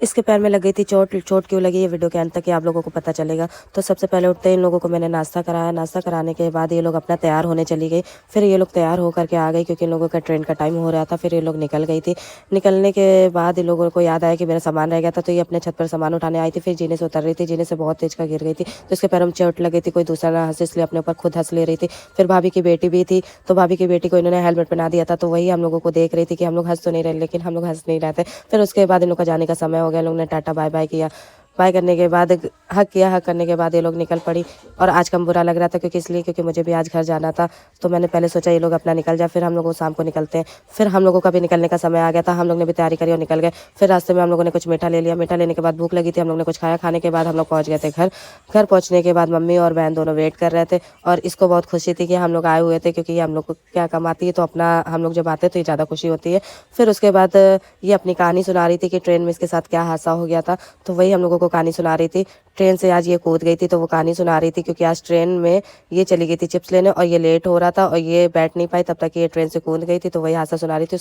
इसके पैर में लग गई थी चोट। चोट क्यों लगी ये वीडियो के अंत तक ही आप लोगों को पता चलेगा। तो सबसे पहले उठते ही इन लोगों को मैंने नाश्ता कराया। नाश्ता कराने के बाद ये लोग अपना तैयार होने चली गई। फिर ये लोग तैयार होकर के आ गई क्योंकि इन लोगों का ट्रेन का टाइम हो रहा था। फिर ये लोग निकल गई थी। निकलने के बाद इन लोगों को याद आया कि मेरा सामान रह गया था, तो ये अपने छत पर सामान उठाने आई थी। फिर जीने से उतर रही थी, जीने से बहुत तेज का गिर गई थी, तो इसके पैरों में चोट लग गई थी। कोई दूसरा ना हंसे, इसलिए अपने ऊपर खुद हंस ले रही थी। फिर भाभी की बेटी भी थी, तो भाभी की बेटी को इन्होंने हेलमेट पहना दिया था, तो वही हम लोगों को देख रही थी कि हम लोग हंस तो नहीं रहे, लेकिन हम लोग हंस नहीं रहे थे। फिर उसके बाद इन लोग का जाने का समय हो गया। लोग ने टाटा बाय बाय किया। बाय करने के बाद हक किया। हक करने के बाद ये लोग निकल पड़ी। और आज कम बुरा लग रहा था क्योंकि मुझे भी आज घर जाना था, तो मैंने पहले सोचा ये लोग अपना निकल जाए, फिर हम लोग शाम को निकलते हैं। फिर हम लोगों का भी निकलने का समय आ गया था। हम लोग ने भी तैयारी करी और निकल गए। फिर रास्ते में हम लोगों ने कुछ मीठा ले लिया। मीठा लेने के बाद भूख लगी थी, हम लोग ने कुछ खाया। खाने के बाद हम लोग पहुंच गए थे घर। घर पहुंचने के बाद मम्मी और बहन दोनों वेट कर रहे थे, और इसको बहुत खुशी थी कि हम लोग आए हुए थे, क्योंकि ये हम लोग को क्या कमाती है, तो अपना हम लोग जब आते हैं तो ये ज़्यादा खुशी होती है। फिर उसके बाद ये अपनी कहानी सुना रही थी कि ट्रेन में इसके साथ क्या हादसा हो गया था, तो वही हम लोगों को कहानी सुना रही थी। ट्रेन से आज ये कूद गई थी, तो वो कहानी सुना रही थी क्योंकि आज ट्रेन में ये चली गई थी चिप्स लेने, और ये लेट हो रहा था और ये बैठ नहीं पाई, तब तक ये ट्रेन से कूद गई थी, तो वही हादसा सुना रही थी।